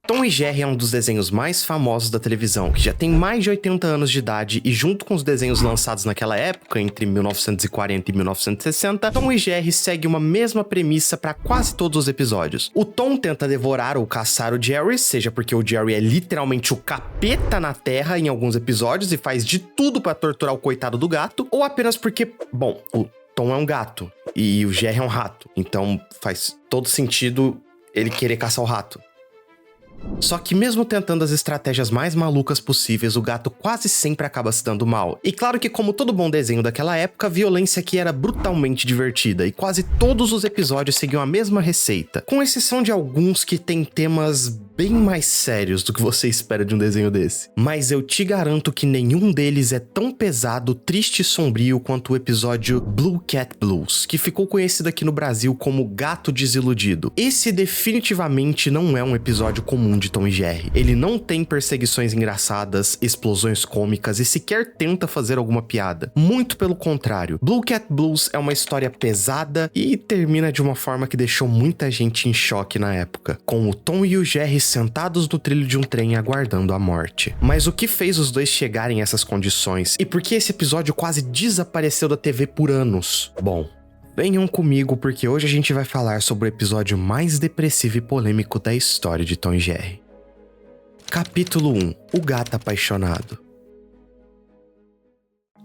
Tom e Jerry é um dos desenhos mais famosos da televisão, que já tem mais de 80 anos de idade e junto com os desenhos lançados naquela época, entre 1940 e 1960, Tom e Jerry segue uma mesma premissa para quase todos os episódios. O Tom tenta devorar ou caçar o Jerry, seja porque o Jerry é literalmente o capeta na Terra em alguns episódios e faz de tudo para torturar o coitado do gato, ou apenas porque, bom, o Tom é um gato e o Jerry é um rato, então faz todo sentido ele querer caçar o rato. Só que mesmo tentando as estratégias mais malucas possíveis, o gato quase sempre acaba se dando mal. E claro que, como todo bom desenho daquela época, a violência aqui era brutalmente divertida, e quase todos os episódios seguiam a mesma receita, com exceção de alguns que têm temas bem mais sérios do que você espera de um desenho desse. Mas eu te garanto que nenhum deles é tão pesado, triste e sombrio quanto o episódio Blue Cat Blues, que ficou conhecido aqui no Brasil como Gato Desiludido. Esse definitivamente não é um episódio comum de Tom e Jerry. Ele não tem perseguições engraçadas, explosões cômicas e sequer tenta fazer alguma piada. Muito pelo contrário. Blue Cat Blues é uma história pesada e termina de uma forma que deixou muita gente em choque na época, com o Tom e o Jerry sentados no trilho de um trem aguardando a morte. Mas o que fez os dois chegarem a essas condições? E por que esse episódio quase desapareceu da TV por anos? Bom, venham comigo porque hoje a gente vai falar sobre o episódio mais depressivo e polêmico da história de Tom e Jerry. Capítulo 1. O Gato Apaixonado.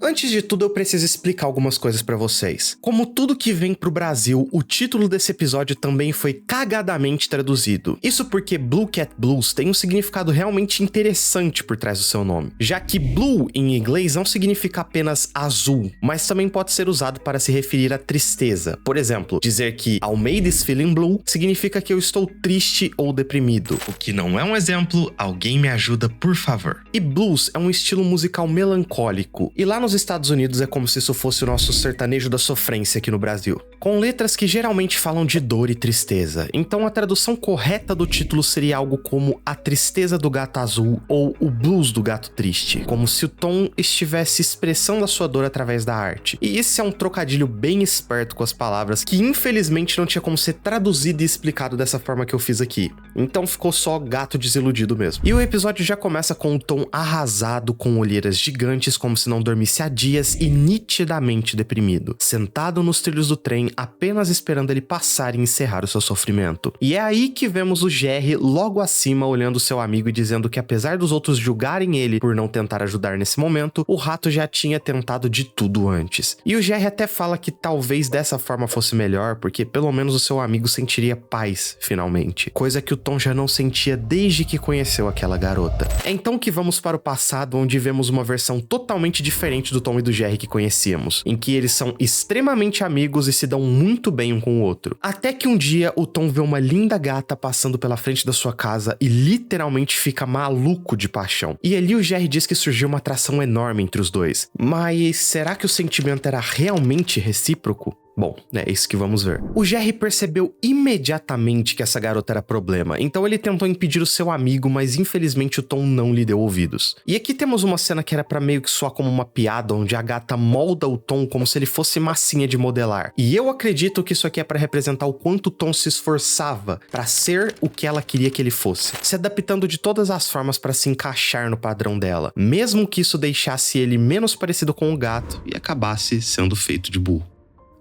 Antes de tudo, eu preciso explicar algumas coisas pra vocês. Como tudo que vem pro Brasil, o título desse episódio também foi cagadamente traduzido. Isso porque Blue Cat Blues tem um significado realmente interessante por trás do seu nome, já que blue em inglês não significa apenas azul, mas também pode ser usado para se referir à tristeza. Por exemplo, dizer que Almeida is feeling blue significa que eu estou triste ou deprimido. O que não é um exemplo, alguém me ajuda, por favor. E blues é um estilo musical melancólico, e lá nos Estados Unidos é como se isso fosse o nosso sertanejo da sofrência aqui no Brasil, com letras que geralmente falam de dor e tristeza. Então a tradução correta do título seria algo como A Tristeza do Gato Azul ou O Blues do Gato Triste, como se o Tom estivesse expressando a sua dor através da arte. E esse é um trocadilho bem esperto com as palavras que infelizmente não tinha como ser traduzido e explicado dessa forma que eu fiz aqui. Então ficou só Gato Desiludido mesmo. E o episódio já começa com o Tom arrasado, com olheiras gigantes como se não dormisse há dias e nitidamente deprimido, sentado nos trilhos do trem apenas esperando ele passar e encerrar o seu sofrimento. E é aí que vemos o Jerry logo acima olhando seu amigo e dizendo que apesar dos outros julgarem ele por não tentar ajudar nesse momento, o rato já tinha tentado de tudo antes. E o Jerry até fala que talvez dessa forma fosse melhor, porque pelo menos o seu amigo sentiria paz finalmente, coisa que o Tom já não sentia desde que conheceu aquela garota. É então que vamos para o passado, onde vemos uma versão totalmente diferente do Tom e do Jerry que conhecíamos, em que eles são extremamente amigos e se dão muito bem um com o outro. Até que um dia o Tom vê uma linda gata passando pela frente da sua casa e literalmente fica maluco de paixão. E ali o Jerry diz que surgiu uma atração enorme entre os dois. Mas será que o sentimento era realmente recíproco? Bom, é isso que vamos ver. O Jerry percebeu imediatamente que essa garota era problema, então ele tentou impedir o seu amigo, mas infelizmente o Tom não lhe deu ouvidos. E aqui temos uma cena que era pra meio que soar como uma piada, onde a gata molda o Tom como se ele fosse massinha de modelar. E eu acredito que isso aqui é pra representar o quanto o Tom se esforçava pra ser o que ela queria que ele fosse, se adaptando de todas as formas pra se encaixar no padrão dela, mesmo que isso deixasse ele menos parecido com o gato e acabasse sendo feito de burro.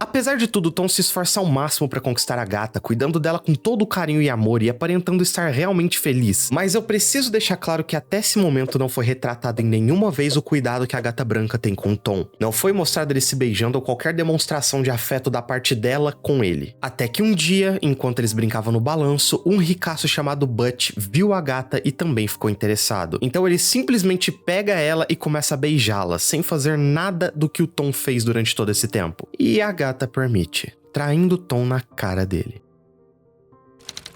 Apesar de tudo, Tom se esforça ao máximo pra conquistar a gata, cuidando dela com todo o carinho e amor e aparentando estar realmente feliz. Mas eu preciso deixar claro que até esse momento não foi retratado em nenhuma vez o cuidado que a gata branca tem com o Tom. Não foi mostrado ele se beijando ou qualquer demonstração de afeto da parte dela com ele. Até que um dia, enquanto eles brincavam no balanço, um ricaço chamado Butch viu a gata e também ficou interessado. Então ele simplesmente pega ela e começa a beijá-la, sem fazer nada do que o Tom fez durante todo esse tempo. E a gata permite, traindo Tom na cara dele.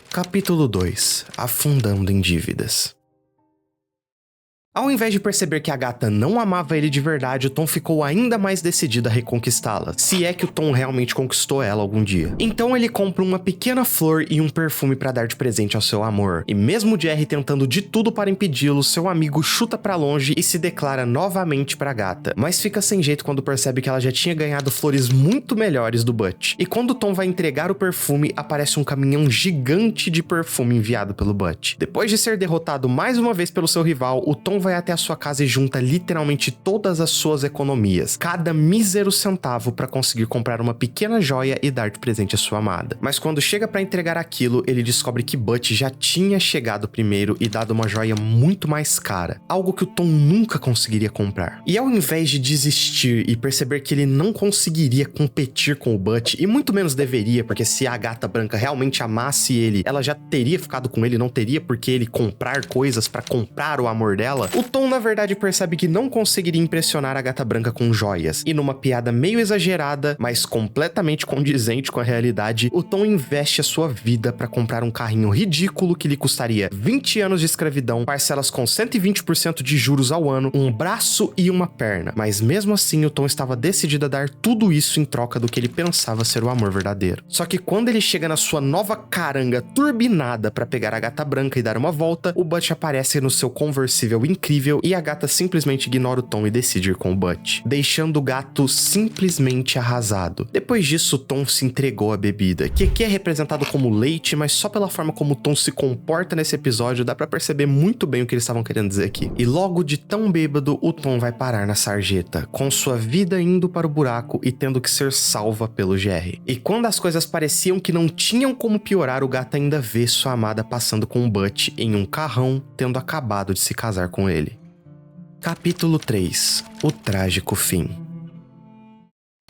Capítulo 2. Afundando em dívidas. Ao invés de perceber que a gata não amava ele de verdade, o Tom ficou ainda mais decidido a reconquistá-la, se é que o Tom realmente conquistou ela algum dia. Então ele compra uma pequena flor e um perfume para dar de presente ao seu amor. E mesmo Jerry tentando de tudo para impedi-lo, seu amigo chuta para longe e se declara novamente para a gata, mas fica sem jeito quando percebe que ela já tinha ganhado flores muito melhores do Butch. E quando o Tom vai entregar o perfume, aparece um caminhão gigante de perfume enviado pelo Butch. Depois de ser derrotado mais uma vez pelo seu rival, o Tom vai até a sua casa e junta literalmente todas as suas economias, cada mísero centavo, para conseguir comprar uma pequena joia e dar de presente à sua amada. Mas quando chega para entregar aquilo, ele descobre que Butch já tinha chegado primeiro e dado uma joia muito mais cara, algo que o Tom nunca conseguiria comprar. E ao invés de desistir e perceber que ele não conseguiria competir com o Butch, e muito menos deveria, porque se a gata branca realmente amasse ele, ela já teria ficado com ele, não teria por que ele comprar coisas para comprar o amor dela, o Tom na verdade percebe que não conseguiria impressionar a gata branca com joias, e numa piada meio exagerada, mas completamente condizente com a realidade, o Tom investe a sua vida para comprar um carrinho ridículo que lhe custaria 20 anos de escravidão, parcelas com 120% de juros ao ano, um braço e uma perna. Mas mesmo assim, o Tom estava decidido a dar tudo isso em troca do que ele pensava ser o amor verdadeiro. Só que quando ele chega na sua nova caranga turbinada para pegar a gata branca e dar uma volta, o Butch aparece no seu conversível incrível e a gata simplesmente ignora o Tom e decide ir com o Butch, deixando o gato simplesmente arrasado. Depois disso, o Tom se entregou à bebida, que aqui é representado como leite, mas só pela forma como o Tom se comporta nesse episódio dá pra perceber muito bem o que eles estavam querendo dizer aqui. E logo de tão bêbado, o Tom vai parar na sarjeta, com sua vida indo para o buraco e tendo que ser salva pelo Jerry. E quando as coisas pareciam que não tinham como piorar, o gato ainda vê sua amada passando com o Butch em um carrão, tendo acabado de se casar com ele. Capítulo 3. O trágico fim.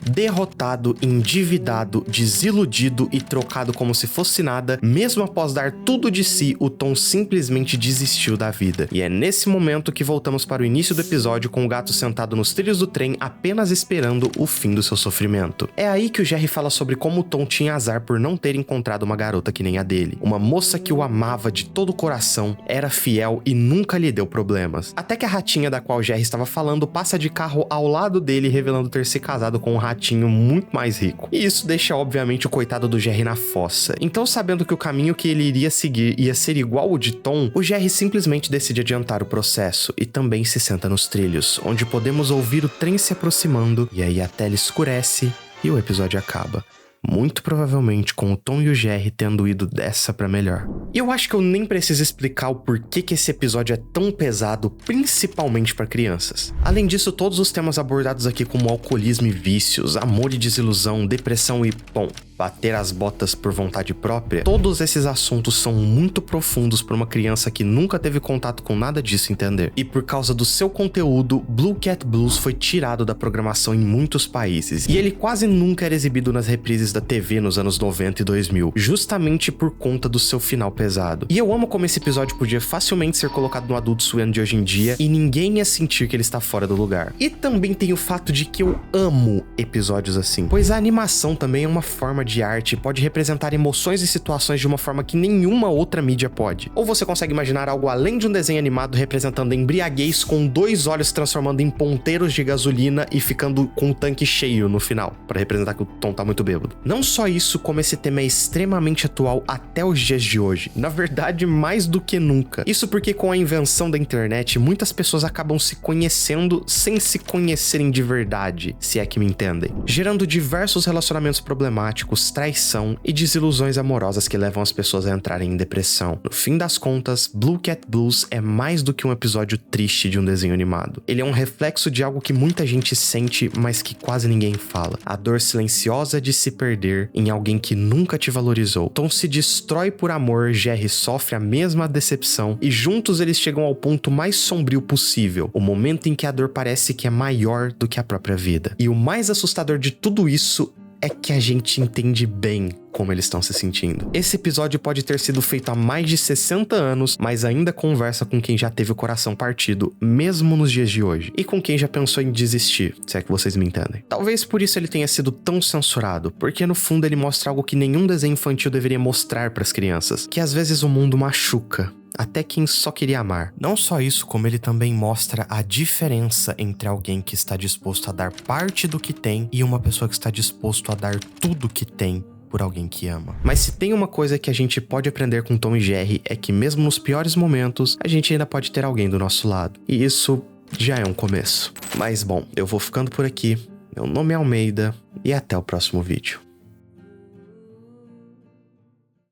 Derrotado, endividado, desiludido e trocado como se fosse nada, mesmo após dar tudo de si, o Tom simplesmente desistiu da vida. E é nesse momento que voltamos para o início do episódio com o gato sentado nos trilhos do trem, apenas esperando o fim do seu sofrimento. É aí que o Jerry fala sobre como o Tom tinha azar por não ter encontrado uma garota que nem a dele. Uma moça que o amava de todo o coração, era fiel e nunca lhe deu problemas. Até que a ratinha da qual o Jerry estava falando passa de carro ao lado dele, revelando ter se casado com um ratinho muito mais rico. E isso deixa obviamente o coitado do Jerry na fossa. Então, sabendo que o caminho que ele iria seguir ia ser igual ao de Tom, o Jerry simplesmente decide adiantar o processo e também se senta nos trilhos, onde podemos ouvir o trem se aproximando, e aí a tela escurece e o episódio acaba. Muito provavelmente com o Tom e o Jerry tendo ido dessa pra melhor. E eu acho que eu nem preciso explicar o porquê que esse episódio é tão pesado, principalmente pra crianças. Além disso, todos os temas abordados aqui como alcoolismo e vícios, amor e desilusão, depressão e, bom, bater as botas por vontade própria, todos esses assuntos são muito profundos para uma criança que nunca teve contato com nada disso entender. E por causa do seu conteúdo, Blue Cat Blues foi tirado da programação em muitos países, e ele quase nunca era exibido nas reprises da TV nos anos 90 e 2000, justamente por conta do seu final pesado. E eu amo como esse episódio podia facilmente ser colocado no Adult Swim de hoje em dia, e ninguém ia sentir que ele está fora do lugar. E também tem o fato de que eu amo episódios assim, pois a animação também é uma forma de arte e pode representar emoções e situações de uma forma que nenhuma outra mídia pode. Ou você consegue imaginar algo além de um desenho animado representando embriaguez com 2 olhos transformando em ponteiros de gasolina e ficando com o tanque cheio no final, para representar que o Tom tá muito bêbado. Não só isso, como esse tema é extremamente atual até os dias de hoje. Na verdade, mais do que nunca. Isso porque com a invenção da internet, muitas pessoas acabam se conhecendo sem se conhecerem de verdade, se é que me entendem. Gerando diversos relacionamentos problemáticos, traição e desilusões amorosas que levam as pessoas a entrarem em depressão. No fim das contas, Blue Cat Blues é mais do que um episódio triste de um desenho animado. Ele é um reflexo de algo que muita gente sente, mas que quase ninguém fala. A dor silenciosa de se perder em alguém que nunca te valorizou. Tom se destrói por amor, Jerry sofre a mesma decepção e juntos eles chegam ao ponto mais sombrio possível, o momento em que a dor parece que é maior do que a própria vida. E o mais assustador de tudo isso é que a gente entende bem como eles estão se sentindo. Esse episódio pode ter sido feito há mais de 60 anos, mas ainda conversa com quem já teve o coração partido, mesmo nos dias de hoje, e com quem já pensou em desistir, se é que vocês me entendem. Talvez por isso ele tenha sido tão censurado, porque no fundo ele mostra algo que nenhum desenho infantil deveria mostrar para as crianças, que às vezes o mundo machuca. até quem só queria amar. Não só isso, como ele também mostra a diferença entre alguém que está disposto a dar parte do que tem e uma pessoa que está disposto a dar tudo que tem por alguém que ama. Mas se tem uma coisa que a gente pode aprender com Tom e Jerry é que mesmo nos piores momentos, a gente ainda pode ter alguém do nosso lado. E isso já é um começo. Mas bom, eu vou ficando por aqui. Meu nome é Almeida e até o próximo vídeo.